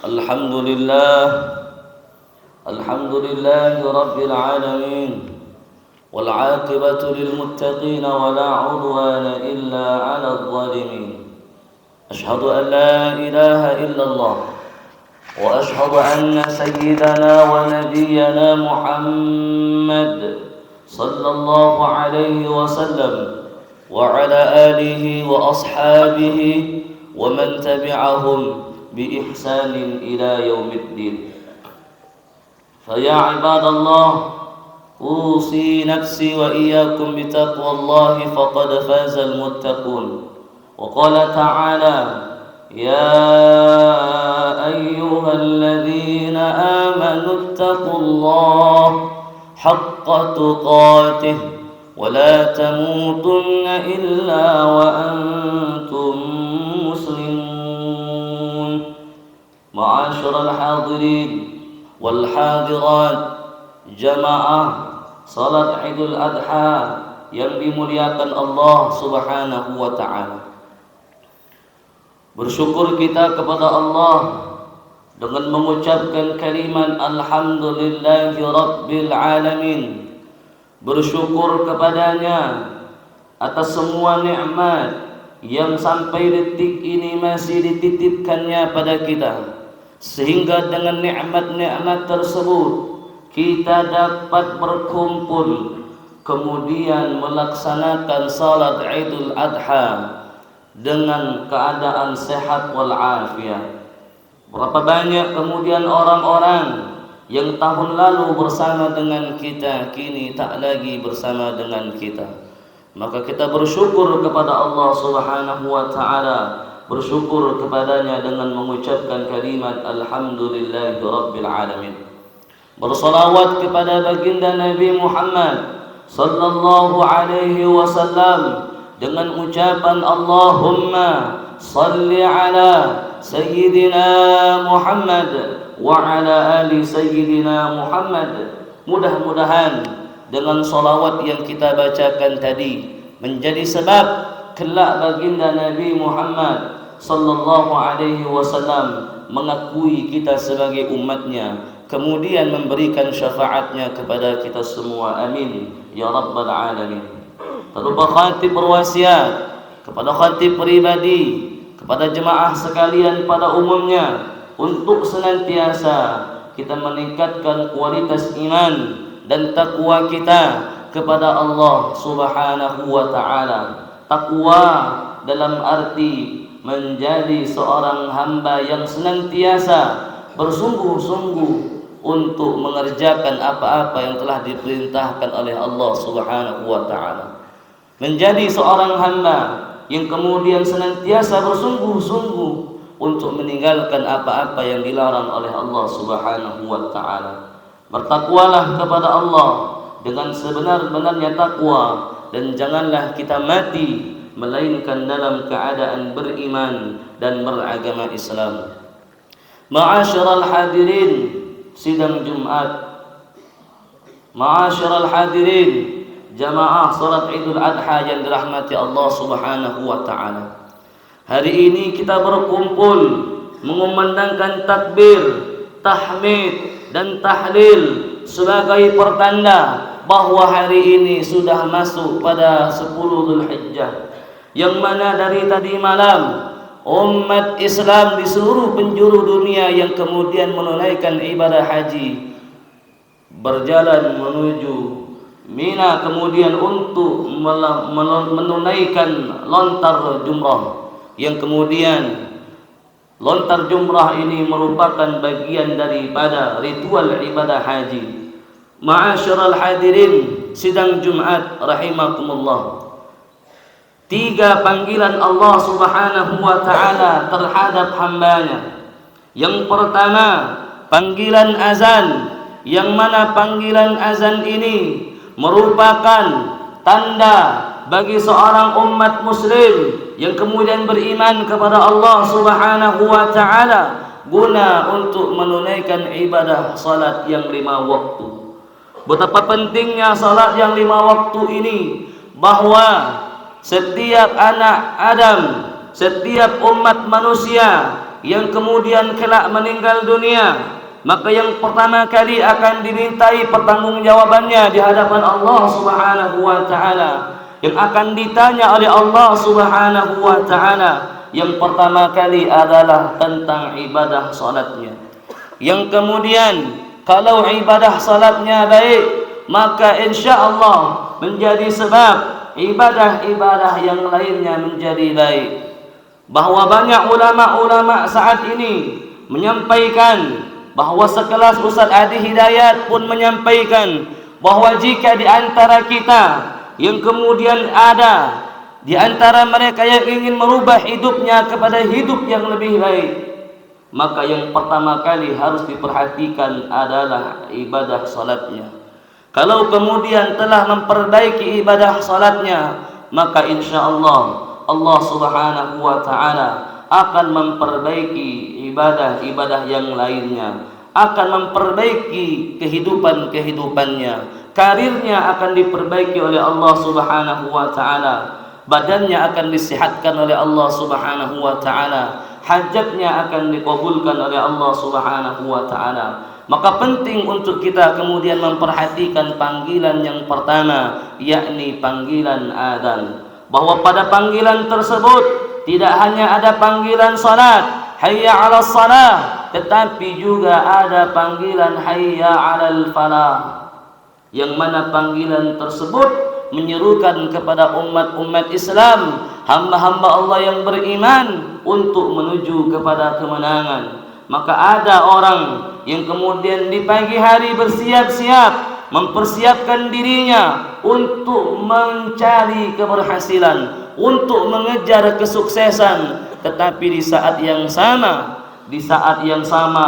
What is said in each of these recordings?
الحمد لله الحمد لله رب العالمين والعاقبة للمتقين ولا عدوان إلا على الظالمين أشهد أن لا إله إلا الله وأشهد أن سيدنا ونبينا محمد صلى الله عليه وسلم وعلى آله وأصحابه ومن تبعهم بإحسان إلى يوم الدين. فيا عباد الله أوصي نفسي وإياكم بتقوى الله فقد فاز المتقون. وقال تعالى يا أيها الذين آمنوا اتقوا الله حق تقاته ولا تموتن إلا وأنتم مسلمون. معاشر الحاضرين والحاضرات, jamaah salat Idul Adha yang dimuliakan Allah Subhanahu wa taala. Bersyukur kita kepada Allah dengan mengucapkan kalimat alhamdulillahi rabbil alamin. Bersyukur kepadanya atas semua nikmat yang sampai detik ini masih dititipkannya pada kita, sehingga dengan nikmat-nikmat tersebut kita dapat berkumpul kemudian melaksanakan salat Idul Adha dengan keadaan sehat walafiat. Berapa banyak kemudian orang-orang yang tahun lalu bersama dengan kita kini tak lagi bersama dengan kita. Maka kita bersyukur kepada Allah Subhanahu wa taala, bersyukur kepadanya dengan mengucapkan kalimat alhamdulillahi rabbil alamin. Bersalawat kepada baginda Nabi Muhammad sallallahu alaihi wasallam dengan ucapan Allahumma salli ala sayyidina Muhammad wa ala ali sayyidina Muhammad. Mudah-mudahan dengan salawat yang kita bacakan tadi menjadi sebab kelak baginda Nabi Muhammad sallallahu alaihi wasallam mengakui kita sebagai umatnya, kemudian memberikan syafaatnya kepada kita semua. Amin ya rabbal alamin. Terlupa khatib berwasiat kepada khatib pribadi, kepada jemaah sekalian pada umumnya, untuk senantiasa kita meningkatkan kualitas iman dan takwa kita kepada Allah Subhanahu wa taala. Takwa dalam arti menjadi seorang hamba yang senantiasa bersungguh-sungguh untuk mengerjakan apa-apa yang telah diperintahkan oleh Allah Subhanahu wa taala. Menjadi seorang hamba yang kemudian senantiasa bersungguh-sungguh untuk meninggalkan apa-apa yang dilarang oleh Allah Subhanahu wa taala. Bertakwalah kepada Allah dengan sebenar-benarnya takwa, dan janganlah kita mati melainkan dalam keadaan beriman dan beragama Islam. Ma'asyiral hadirin sidang Jumat, ma'asyiral hadirin jamaah salat Idul Adha yang dirahmati Allah Subhanahu wa taala. Hari ini kita berkumpul mengumandangkan takbir, tahmid dan tahlil sebagai pertanda bahwa hari ini sudah masuk pada 10 Dzulhijjah, yang mana dari tadi malam umat Islam di seluruh penjuru dunia yang kemudian menunaikan ibadah haji berjalan menuju Mina, kemudian untuk menunaikan lontar jumrah, yang kemudian lontar jumrah ini merupakan bagian daripada ritual ibadah haji. Ma'asyiral hadirin sidang Jumat rahimakumullah. 3 panggilan Allah Subhanahu wa taala terhadap hambanya. Yang pertama, panggilan azan, yang mana panggilan azan ini merupakan tanda bagi seorang umat muslim yang kemudian beriman kepada Allah Subhanahu wa taala guna untuk menunaikan ibadah salat yang 5 waktu. Betapa pentingnya salat yang 5 waktu ini, bahwa setiap anak Adam, setiap umat manusia yang kemudian kelak meninggal dunia, maka yang pertama kali akan dimintai pertanggungjawabannya di hadapan Allah Subhanahu wa taala, yang akan ditanya oleh Allah Subhanahu wa taala, yang pertama kali adalah tentang ibadah salatnya. Yang kemudian kalau ibadah salatnya baik, maka insyaallah menjadi sebab ibadah-ibadah yang lainnya menjadi baik. Bahwa banyak ulama-ulama saat ini menyampaikan, bahwa sekelas Ustaz Adi Hidayat pun menyampaikan bahwa jika di antara kita yang kemudian ada di antara mereka yang ingin merubah hidupnya kepada hidup yang lebih baik, maka yang pertama kali harus diperhatikan adalah ibadah salatnya. Kalau kemudian telah memperbaiki ibadah salatnya, maka insyaallah Allah Subhanahu wa taala akan memperbaiki ibadah-ibadah yang lainnya, akan memperbaiki kehidupannya, karirnya akan diperbaiki oleh Allah Subhanahu wa taala, badannya akan disehatkan oleh Allah Subhanahu wa taala, hajatnya akan dikabulkan oleh Allah Subhanahu wa taala. Maka penting untuk kita kemudian memperhatikan panggilan yang pertama, yakni panggilan adzan. Bahwa pada panggilan tersebut tidak hanya ada panggilan salat, hayya 'alas salah, tetapi juga ada panggilan hayya 'alal falah. Yang mana panggilan tersebut menyerukan kepada umat-umat Islam, hamba-hamba Allah yang beriman untuk menuju kepada kemenangan. Maka ada orang yang kemudian di pagi hari bersiap-siap mempersiapkan dirinya untuk mencari keberhasilan, untuk mengejar kesuksesan, tetapi di saat yang sama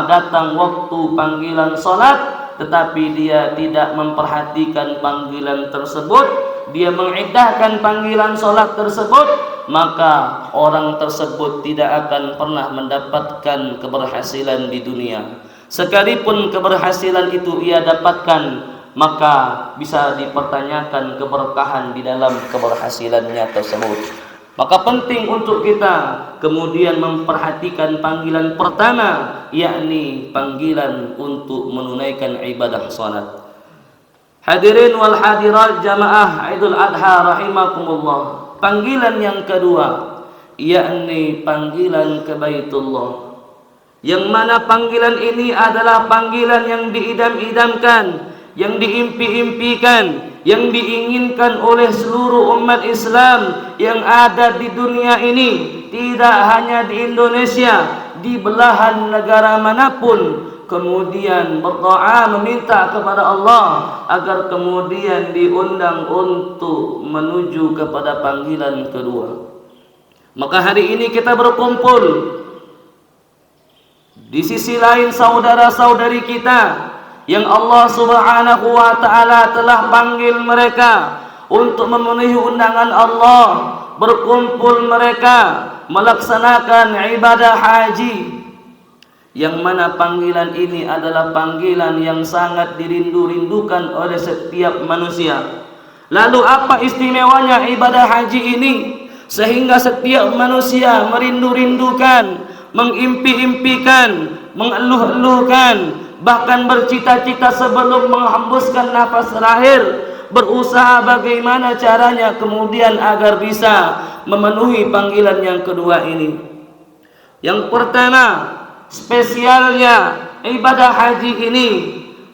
datang waktu panggilan salat, tetapi dia tidak memperhatikan panggilan tersebut, dia mengidahkan panggilan salat tersebut, maka orang tersebut tidak akan pernah mendapatkan keberhasilan di dunia. Sekalipun keberhasilan itu ia dapatkan, maka bisa dipertanyakan keberkahan di dalam keberhasilannya tersebut. Maka penting untuk kita kemudian memperhatikan panggilan pertama, yakni panggilan untuk menunaikan ibadah salat. Hadirin wal hadirat jamaah Idul Adha rahimakumullah. Panggilan yang kedua, yakni panggilan ke Baitullah. Yang mana panggilan ini adalah panggilan yang diidam-idamkan, yang diimpi-impikan, yang diinginkan oleh seluruh umat Islam yang ada di dunia ini, tidak hanya di Indonesia, di belahan negara manapun, kemudian berdoa meminta kepada Allah agar kemudian diundang untuk menuju kepada panggilan kedua. Maka hari ini kita berkumpul di sisi lain saudara-saudari kita yang Allah Subhanahu wa taala telah panggil mereka untuk memenuhi undangan Allah, berkumpul mereka melaksanakan ibadah haji, yang mana panggilan ini adalah panggilan yang sangat dirindu-rindukan oleh setiap manusia. Lalu apa istimewanya ibadah haji ini sehingga setiap manusia merindu-rindukan, mengimpi-impikan, mengeluh-eluhkan, bahkan bercita-cita sebelum menghembuskan nafas terakhir, berusaha bagaimana caranya kemudian agar bisa memenuhi panggilan yang kedua ini. Yang pertama, spesialnya ibadah haji ini,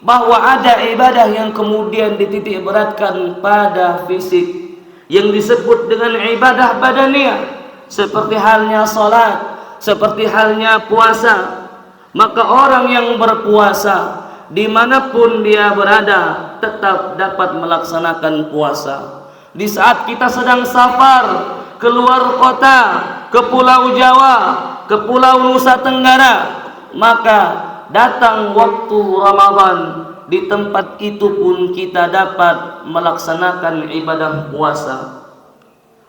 bahwa ada ibadah yang kemudian dititik beratkan pada fisik, yang disebut dengan ibadah badaniah, seperti halnya salat, seperti halnya puasa. Maka orang yang berpuasa dimanapun dia berada tetap dapat melaksanakan puasa. Di saat kita sedang safar keluar kota, ke Pulau Jawa, ke Pulau Nusa Tenggara, maka datang waktu Ramadan, di tempat itu pun kita dapat melaksanakan ibadah puasa.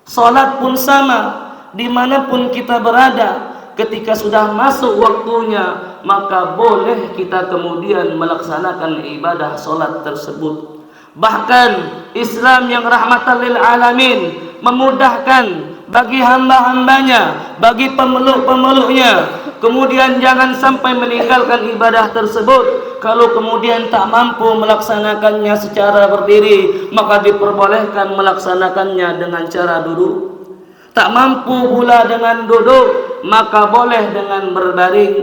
Salat pun sama, dimanapun kita berada, ketika sudah masuk waktunya, maka boleh kita kemudian melaksanakan ibadah salat tersebut. Bahkan Islam yang rahmatan lil alamin memudahkan bagi hamba-hambanya, bagi pemeluk-pemeluknya. Kemudian jangan sampai meninggalkan ibadah tersebut. Kalau kemudian tak mampu melaksanakannya secara berdiri, maka diperbolehkan melaksanakannya dengan cara duduk. Tak mampu pula dengan duduk, maka boleh dengan berbaring.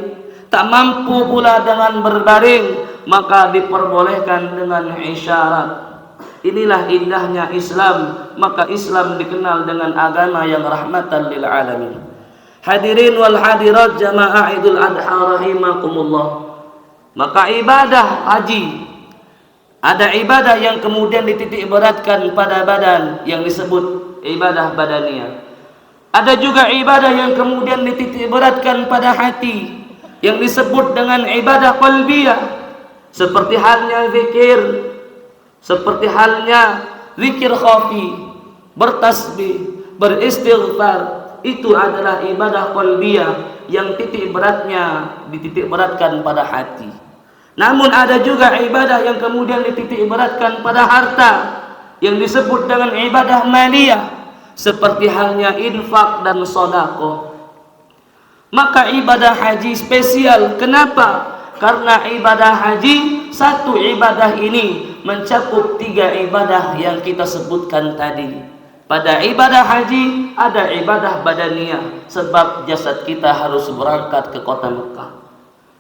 Tak mampu pula dengan berbaring, maka diperbolehkan dengan isyarat. Inilah indahnya Islam. Maka Islam dikenal dengan agama yang rahmatan lil alamin. Hadirin wal hadirat jamaah Idul Adha rahimakumullah. Maka ibadah haji, ada ibadah yang kemudian dititik beratkan pada badan yang disebut ibadah badaniyah. Ada juga ibadah yang kemudian dititik beratkan pada hati yang disebut dengan ibadah qalbiyah. Seperti halnya zikir, seperti halnya zikir khafi, bertasbih, beristighfar. Itu adalah ibadah qalbiyah yang dititik beratkan pada hati. Namun ada juga ibadah yang kemudian dititik beratkan pada harta yang disebut dengan ibadah maliyah, seperti halnya infak dan sedekah. Maka ibadah haji spesial. Kenapa? Karena ibadah haji, satu ibadah ini mencakup 3 ibadah yang kita sebutkan tadi. Pada ibadah haji ada ibadah badaniyah, sebab jasad kita harus berangkat ke kota Mekah.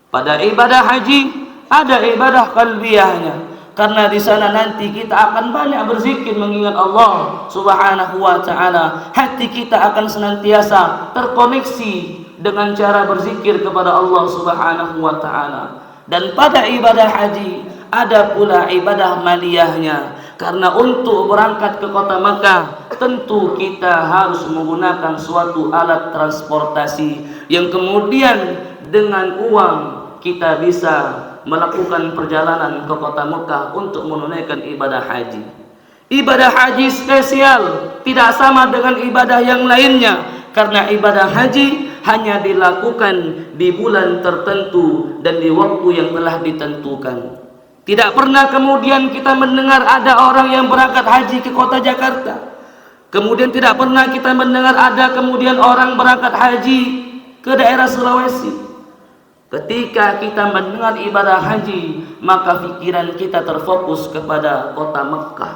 Pada ibadah haji ada ibadah qalbiyahnya, karena di sana nanti kita akan banyak berzikir mengingat Allah Subhanahu wa taala. Hati kita akan senantiasa terkoneksi dengan cara berzikir kepada Allah Subhanahu wa taala. Dan pada ibadah haji ada pula ibadah maliyahnya, karena untuk berangkat ke kota Makkah tentu kita harus menggunakan suatu alat transportasi yang kemudian dengan uang kita bisa melakukan perjalanan ke kota Mekah untuk menunaikan ibadah haji. Ibadah haji spesial, tidak sama dengan ibadah yang lainnya, karena ibadah haji hanya dilakukan di bulan tertentu dan di waktu yang telah ditentukan. Tidak pernah kemudian kita mendengar ada orang yang berangkat haji ke kota Jakarta. Kemudian tidak pernah kita mendengar ada kemudian orang berangkat haji ke daerah Sulawesi. Ketika kita mendengar ibadah haji, maka pikiran kita terfokus kepada kota Mekah.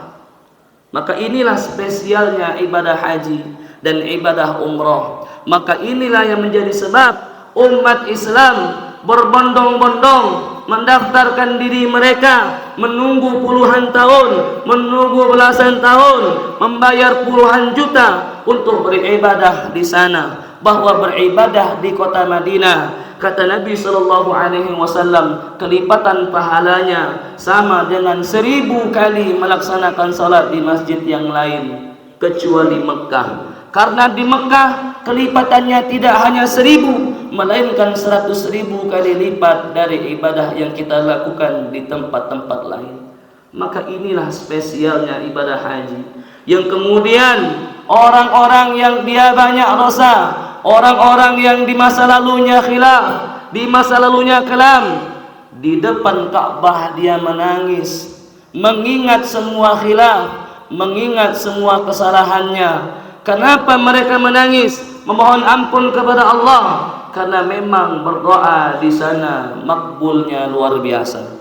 Maka inilah spesialnya ibadah haji dan ibadah umrah. Maka inilah yang menjadi sebab umat Islam berbondong-bondong mendaftarkan diri mereka, menunggu puluhan tahun, menunggu belasan tahun, membayar puluhan juta untuk beribadah di sana. Bahwa beribadah di kota Madinah, kata Nabi SAW, kelipatan pahalanya sama dengan 1000 kali melaksanakan salat di masjid yang lain kecuali Mekah. Karena di Mekah kelipatannya tidak hanya 1000, melainkan 100.000 kali lipat dari ibadah yang kita lakukan di tempat-tempat lain. Maka inilah spesialnya ibadah haji, yang kemudian orang-orang yang dia banyak dosa, orang-orang yang di masa lalunya khilaf, di masa lalunya kelam, di depan Ka'bah dia menangis, mengingat semua khilaf, mengingat semua kesalahannya. Kenapa mereka menangis, memohon ampun kepada Allah? Karena memang berdoa di sana makbulnya luar biasa.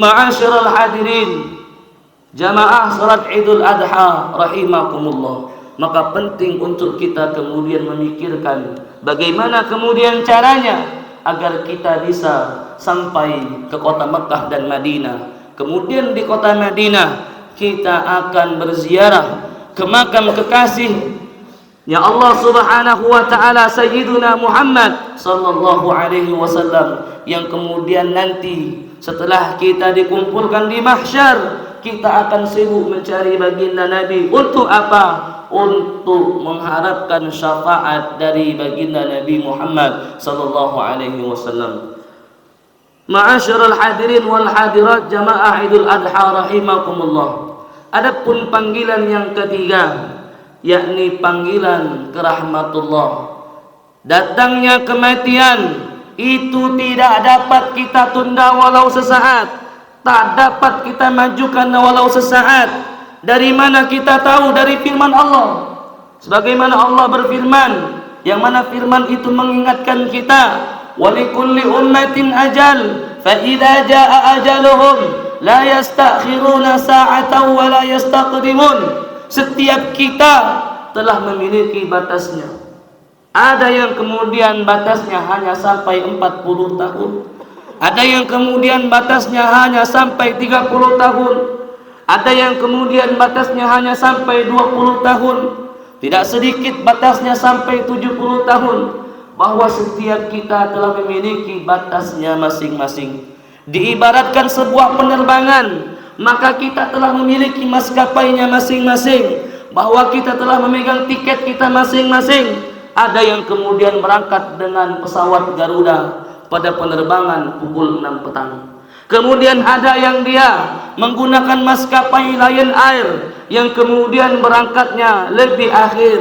Ma'asyiral hadirin, jamaah salat Idul Adha rahimakumullah. Maka penting untuk kita kemudian memikirkan bagaimana kemudian caranya agar kita bisa sampai ke kota Mekah dan Madinah. Kemudian di kota Madinah kita akan berziarah ke makam kekasih ya Allah Subhanahu wa taala, Sayyiduna Muhammad sallallahu alaihi wasallam, yang kemudian nanti setelah kita dikumpulkan di mahsyar, kita akan sibuk mencari baginda Nabi. Untuk apa? Untuk mengharapkan syafaat dari baginda Nabi Muhammad sallallahu alaihi wasallam. Ma'asyiral hadirin wal hadirat jamaah Idul Adha rahimakumullah. Adapun panggilan yang ketiga, yakni panggilan ke rahmatullah. Datangnya kematian itu tidak dapat kita tunda walau sesaat, tak dapat kita majukan walau sesaat. Dari mana kita tahu? Dari firman Allah. Sebagaimana Allah berfirman, yang mana firman itu mengingatkan kita, walikulli ummatin ajal, fa idza jaa ajaluhum la yastakhiruna sa'atan wa la yastaqdimun. Setiap kita telah memiliki batasnya. Ada yang kemudian batasnya hanya sampai 40 tahun. Ada yang kemudian batasnya hanya sampai 30 tahun. Ada yang kemudian batasnya hanya sampai 20 tahun. Tidak sedikit batasnya sampai 70 tahun. Bahwa setiap kita telah memiliki batasnya masing-masing. Diibaratkan sebuah penerbangan, maka kita telah memiliki maskapainya masing-masing. Bahwa kita telah memegang tiket kita masing-masing. Ada yang kemudian berangkat dengan pesawat Garuda pada penerbangan pukul 6 petang. Kemudian ada yang dia menggunakan maskapai Lion Air yang kemudian berangkatnya lebih akhir,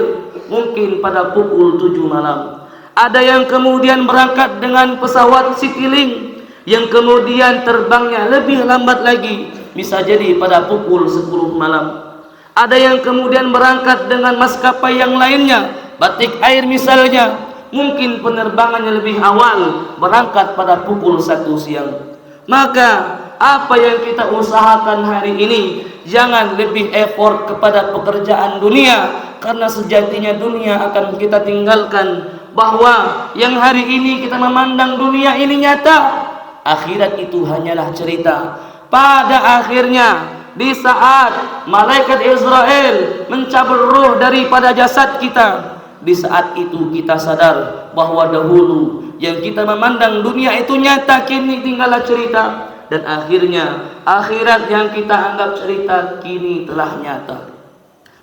mungkin pada pukul 7 malam. Ada yang kemudian berangkat dengan pesawat Citylink yang kemudian terbangnya lebih lambat lagi, bisa jadi pada pukul 10 malam. Ada yang kemudian berangkat dengan maskapai yang lainnya, Batik Air misalnya, mungkin penerbangannya lebih awal, berangkat pada pukul 1 siang. Maka apa yang kita usahakan hari ini, jangan lebih effort kepada pekerjaan dunia, karena sejatinya dunia akan kita tinggalkan. Bahwa yang hari ini kita memandang dunia ini nyata, akhirat itu hanyalah cerita. Pada akhirnya, di saat malaikat Israel mencabut ruh daripada jasad kita, di saat itu kita sadar bahwa dahulu yang kita memandang dunia itu nyata, kini tinggallah cerita. Dan akhirnya akhirat yang kita anggap cerita kini telah nyata.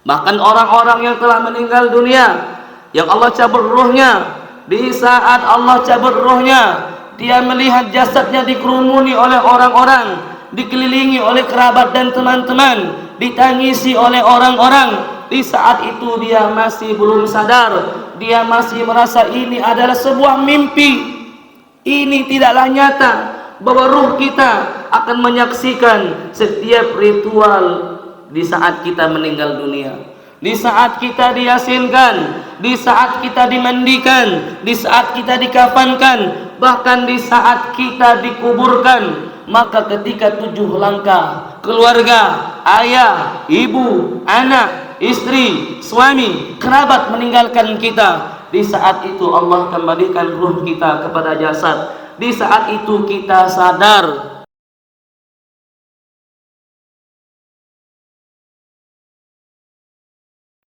Bahkan orang-orang yang telah meninggal dunia, yang Allah cabut ruhnya, di saat Allah cabut ruhnya, dia melihat jasadnya dikerumuni oleh orang-orang, dikelilingi oleh kerabat dan teman-teman, ditangisi oleh orang-orang. Di saat itu dia masih belum sadar, dia masih merasa ini adalah sebuah mimpi, ini tidaklah nyata. Bahwa ruh kita akan menyaksikan setiap ritual di saat kita meninggal dunia, di saat kita diyasinkan, di saat kita dimandikan, di saat kita dikafankan, bahkan di saat kita dikuburkan. Maka ketika 7 langkah keluarga, ayah, ibu, anak, istri, suami, kerabat meninggalkan kita, di saat itu Allah kembalikan ruh kita kepada jasad. Di saat itu kita sadar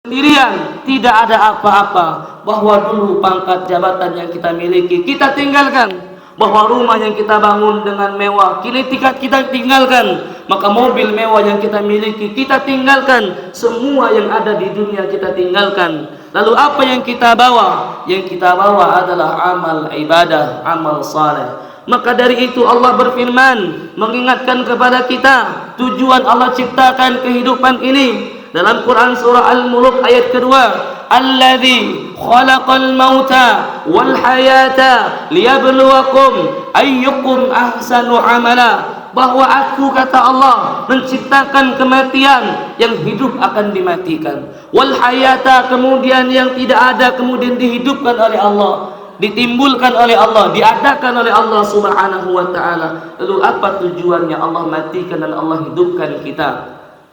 sendirian, tidak ada apa-apa. Bahwa dulu pangkat jabatan yang kita miliki kita tinggalkan. Bahwa rumah yang kita bangun dengan mewah kini kita tinggalkan. Maka mobil mewah yang kita miliki kita tinggalkan. Semua yang ada di dunia kita tinggalkan. Lalu apa yang kita bawa? Yang kita bawa adalah amal ibadah, amal saleh. Maka dari itu Allah berfirman mengingatkan kepada kita tujuan Allah ciptakan kehidupan ini. Dalam Quran surah Al-Mulk ayat kedua, alladzi khalaqal mauta wal hayata liyabluwakum ayyukum ahsanu amala. Bahwa aku, kata Allah, menciptakan kematian, yang hidup akan dimatikan, wal hayata, kemudian yang tidak ada kemudian dihidupkan oleh Allah, ditimbulkan oleh Allah, diadakan oleh Allah Subhanahu wa ta'ala. Lalu apa tujuannya Allah matikan dan Allah hidupkan kita?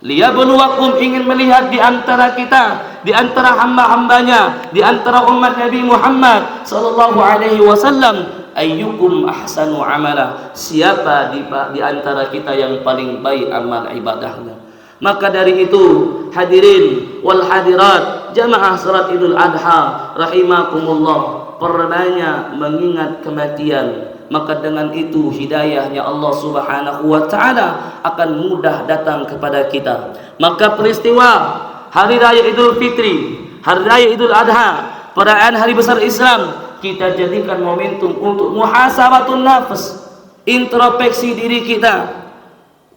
Liyabluwakum, ingin melihat di antara kita, di antara hamba-hambanya, di antara umat Nabi Muhammad sallallahu alaihi wasallam, ayyukum ahsanu amala, siapa di antara kita yang paling baik amal ibadahnya. Maka dari itu hadirin wal hadirat jamaah salat Idul Adha rahimakumullah, perbanyak mengingat kematian. Maka dengan itu hidayahnya Allah Subhanahu wa ta'ala akan mudah datang kepada kita. Maka peristiwa Hari Raya Idul Fitri, Hari Raya Idul Adha, perayaan hari besar Islam, kita jadikan momentum untuk muhasabatun nafs, introspeksi diri kita.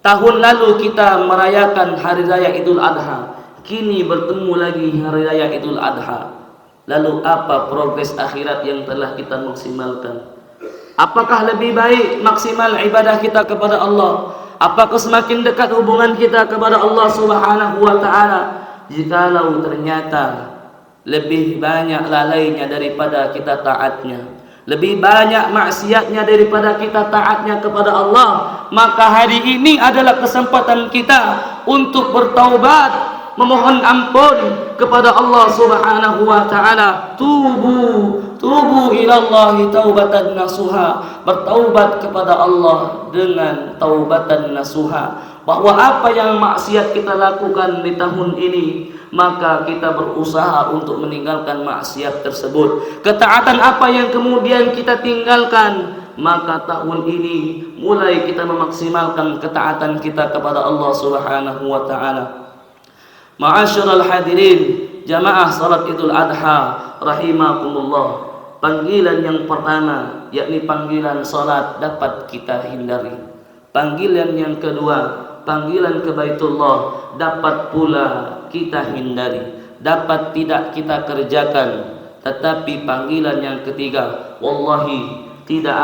Tahun lalu kita merayakan Hari Raya Idul Adha, kini bertemu lagi Hari Raya Idul Adha. Lalu apa progres akhirat yang telah kita maksimalkan? Apakah lebih baik maksimal ibadah kita kepada Allah? Apakah semakin dekat hubungan kita kepada Allah Subhanahu wa ta'ala? Jikalau ternyata lebih banyak lalainya daripada kita taatnya, lebih banyak maksiatnya daripada kita taatnya kepada Allah, maka hari ini adalah kesempatan kita untuk bertaubat, memohon ampun kepada Allah Subhanahu wa taala. Tubu ilallahi taubatan nasuha, bertaubat kepada Allah dengan taubatan nasuha. Bahwa apa yang maksiat kita lakukan di tahun ini, maka kita berusaha untuk meninggalkan maksiat tersebut. Ketaatan apa yang kemudian kita tinggalkan, maka tahun ini mulai kita memaksimalkan ketaatan kita kepada Allah Subhanahu wa taala. Ma'asyiral hadirin, jamaah salat Idul Adha rahimakumullah. Panggilan yang pertama, yakni panggilan salat, dapat kita hindari. Panggilan yang kedua, panggilan ke Baitullah, dapat pula kita hindari, dapat tidak kita kerjakan. Tetapi panggilan yang ketiga, wallahi tidak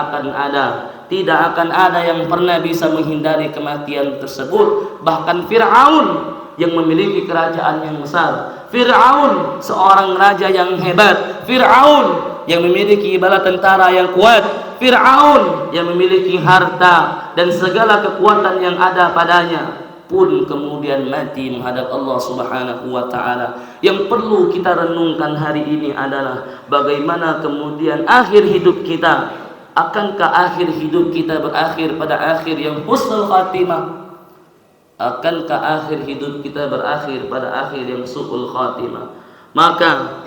akan ada yang pernah bisa menghindari kematian tersebut. Bahkan Fir'aun yang memiliki kerajaan yang besar, Fir'aun seorang raja yang hebat, Fir'aun yang memiliki bala tentara yang kuat, Fir'aun yang memiliki harta dan segala kekuatan yang ada padanya, pun kemudian mati menghadap Allah Subhanahu wa taala. Yang perlu kita renungkan hari ini adalah bagaimana kemudian akhir hidup kita. Akankah akhir hidup kita berakhir pada akhir yang husnul khatimah? Akankah akhir hidup kita berakhir pada akhir yang su'ul khatimah? Maka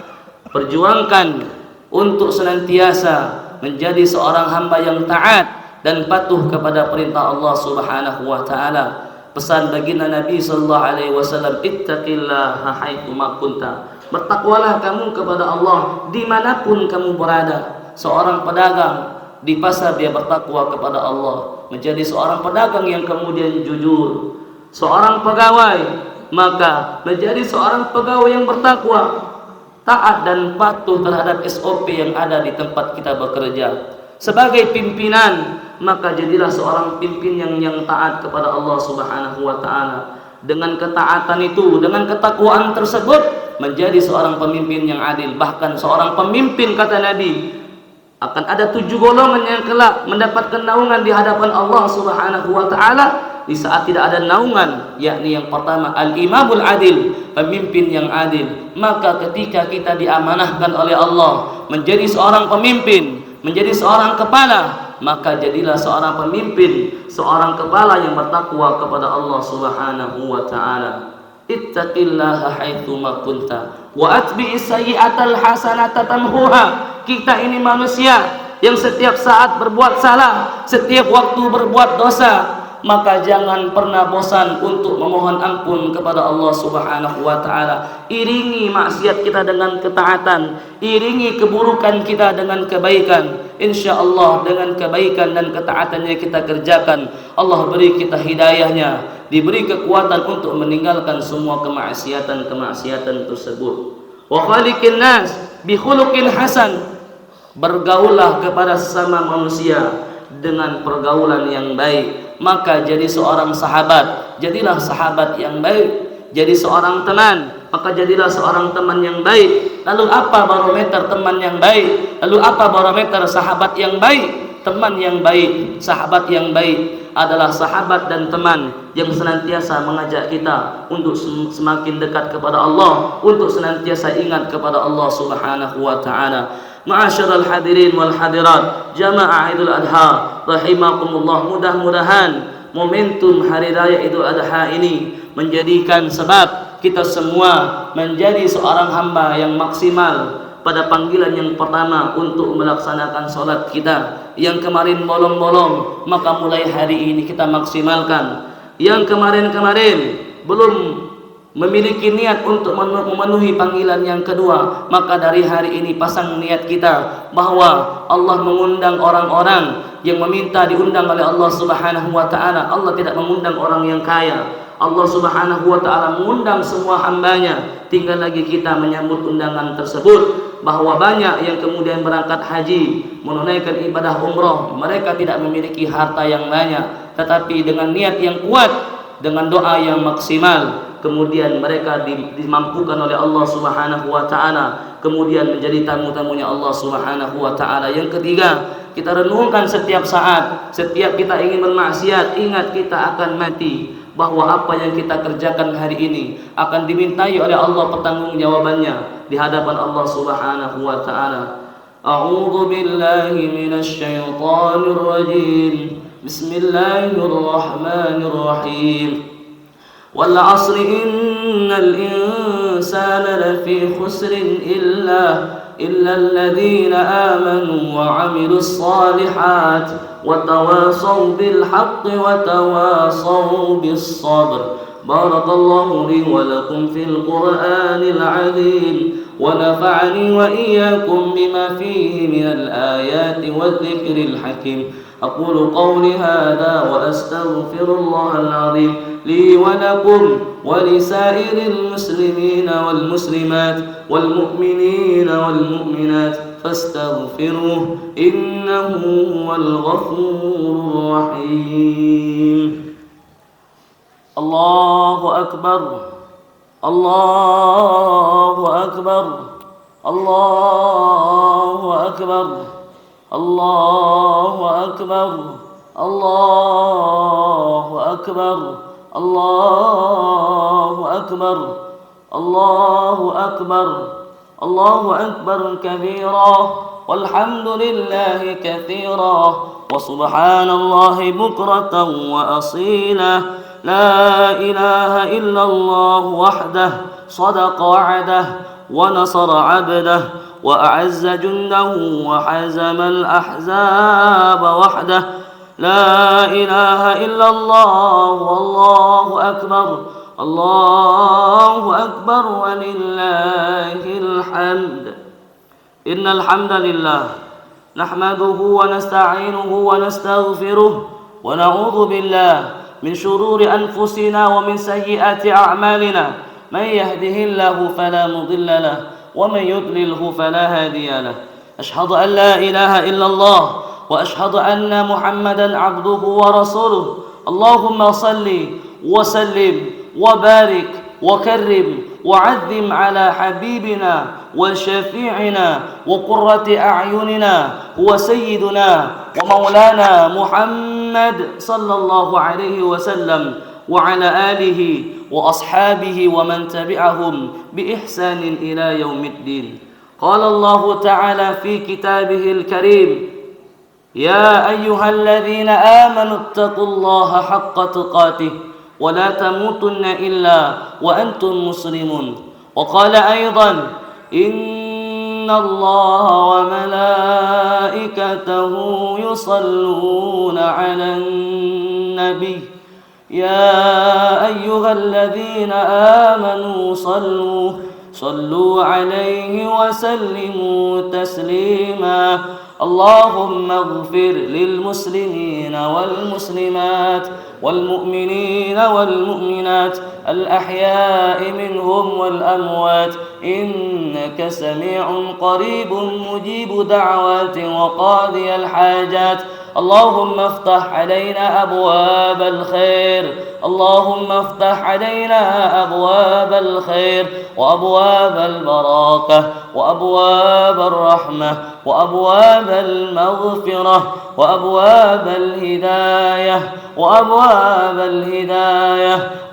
perjuangkan untuk senantiasa menjadi seorang hamba yang taat dan patuh kepada perintah Allah Subhanahu wa taala. Pesan baginda Nabi sallallahu alaihi wasallam, ittaqillaha haitsu ma kunta. Bertakwalah kamu kepada Allah dimanapun kamu berada. Seorang pedagang di pasar, dia bertakwa kepada Allah, menjadi seorang pedagang yang kemudian jujur. Seorang pegawai, maka menjadi seorang pegawai yang bertakwa, taat dan patuh terhadap SOP yang ada di tempat kita bekerja. Sebagai pimpinan, maka jadilah seorang pimpin yang taat kepada Allah Subhanahu wa taala. Dengan ketaatan itu, dengan ketakwaan tersebut, menjadi seorang pemimpin yang adil. Bahkan seorang pemimpin, kata Nabi, akan ada 7 golongan yang kelak mendapatkan naungan di hadapan Allah Subhanahu wa taala di saat tidak ada naungan, yakni yang pertama al-imamul adil, pemimpin yang adil. Maka ketika kita diamanahkan oleh Allah menjadi seorang pemimpin, menjadi seorang kepala, maka jadilah seorang pemimpin, seorang kepala yang bertakwa kepada Allah Subhanahu wa taala. Ittaqillaha haitsu ma kunta wa atbi'is sayyi'atal hasanata tamhuha. Kita ini manusia yang setiap saat berbuat salah, setiap waktu berbuat dosa. Maka jangan pernah bosan untuk memohon ampun kepada Allah Subhanahu wa taala. Iringi maksiat kita dengan ketaatan, iringi keburukan kita dengan kebaikan. Insyaallah dengan kebaikan dan ketaatannya kita kerjakan, Allah beri kita hidayahnya, diberi kekuatan untuk meninggalkan semua kemaksiatan tersebut. Wa khaliqin nas bi khuluqin hasan. Bergaullah kepada sesama manusia dengan pergaulan yang baik. Maka jadi seorang sahabat, jadilah sahabat yang baik. Jadi seorang teman, maka jadilah seorang teman yang baik. Lalu apa barometer teman yang baik? Lalu apa barometer sahabat yang baik? Teman yang baik, sahabat yang baik adalah sahabat dan teman yang senantiasa mengajak kita untuk semakin dekat kepada Allah, untuk senantiasa ingat kepada Allah Subhanahu wa taala. Ma'asyiral hadirin wal hadirat, jamaah Idul Adha rahimakumullah, mudah-mudahan momentum hari raya Idul Adha ini menjadikan sebab kita semua menjadi seorang hamba yang maksimal pada panggilan yang pertama untuk melaksanakan sholat kita. Yang kemarin bolong-bolong, maka mulai hari ini kita maksimalkan. Yang kemarin-kemarin belum memiliki niat untuk memenuhi panggilan yang kedua, maka dari hari ini pasang niat kita bahwa Allah mengundang orang-orang yang meminta diundang oleh Allah Subhanahu wa taala. Allah tidak mengundang orang yang kaya. Allah Subhanahu wa taala mengundang semua hambanya. Tinggal lagi kita menyambut undangan tersebut. Bahwa banyak yang kemudian berangkat haji, menunaikan ibadah umroh, mereka tidak memiliki harta yang banyak, tetapi dengan niat yang kuat, dengan doa yang maksimal, kemudian mereka dimampukan oleh Allah Subhanahu wa taala, kemudian menjadi tamu-tamunya Allah Subhanahu wa taala. Yang ketiga, kita renungkan setiap saat, setiap kita ingin bermaksiat, ingat kita akan mati, bahwa apa yang kita kerjakan hari ini akan dimintai oleh Allah pertanggungjawabannya di hadapan Allah Subhanahu wa taala. A'udzu billahi minasy syaithanir rajim. Bismillahirrahmanirrahim. Wal 'asri innal insana lafi khusrin illa الذين آمنوا وعملوا الصالحات وتواصوا بالحق وتواصوا بالصبر. بارك الله لي ولكم في القرآن العظيم ونفعني وإياكم بما فيه من الآيات والذكر الحكيم. أقول قولي هذا وأستغفر الله العظيم لي ولكم ولسائر المسلمين والمسلمات والمؤمنين والمؤمنات فاستغفروه إنه هو الغفور الرحيم. الله أكبر الله أكبر الله أكبر الله أكبر الله أكبر الله أكبر الله أكبر الله أكبر كبيرا والحمد لله كثيرا وسبحان الله بكرة وأصيلا. لا إله إلا الله وحده صدق وعده ونصر عبده وأعز جنده وحزم الأحزاب وحده. لا إله إلا الله والله أكبر الله أكبر ولله الحمد. إن الحمد لله نحمده ونستعينه ونستغفره ونعوذ بالله من شرور أنفسنا ومن سيئات أعمالنا. من يهده الله فلا مضل له ومن يضلله فلا هادي له. أشهد أن لا إله إلا الله وأشهد أن محمدا عبده ورسوله. اللهم صل وسلم وبارك وكرم وعظم على حبيبنا وشفيعنا وقرة أعيننا هو سيدنا ومولانا محمد صلى الله عليه وسلم وعلى آله وأصحابه ومن تبعهم بإحسان إلى يوم الدين. قال الله تعالى في كتابه الكريم: يا أيها الذين آمنوا اتقوا الله حق تقاته ولا تموتن إلا وأنتم مسلمون. وقال أيضا: إن الله وملائكته يصلون على النبي يا أيها الذين آمنوا صلوا عليه وسلموا تسليما. اللهم اغفر للمسلمين والمسلمات والمؤمنين والمؤمنات الأحياء منهم والأموات إنك سميع قريب مجيب دعوات وقاضي الحاجات. اللهم افتح علينا أبواب الخير اللهم افتح علينا أبواب الخير وأبواب البركة وأبواب الرحمة وأبواب المغفرة وأبواب الهداية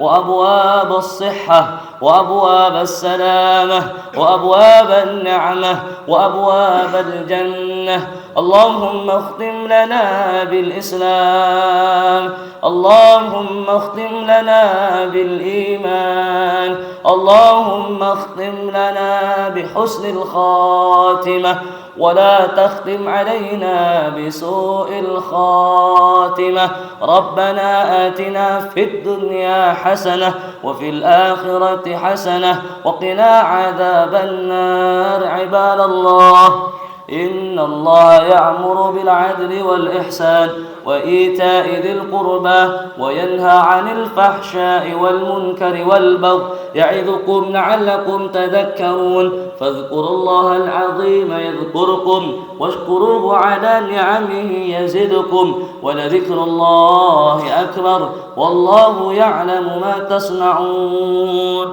وأبواب الصحة وأبواب السلامة وأبواب النعمة وأبواب الجنة. اللهم اختم لنا بالإسلام اللهم اختم لنا بالإيمان اللهم اختم لنا بحسن الخاتمة ولا تختم علينا بسوء الخاتمة. ربنا آتنا في الدنيا حسنة وفي الآخرة حسنة وقنا عذاب النار. عباد الله إن الله يأمر بالعدل والإحسان وإيتاء ذي القربى وينهى عن الفحشاء والمنكر والبغي يعظكم لعلكم تذكرون فاذكروا الله العظيم يذكركم واشكروه على نعمه يزدكم ولذكر الله أكبر والله يعلم ما تصنعون.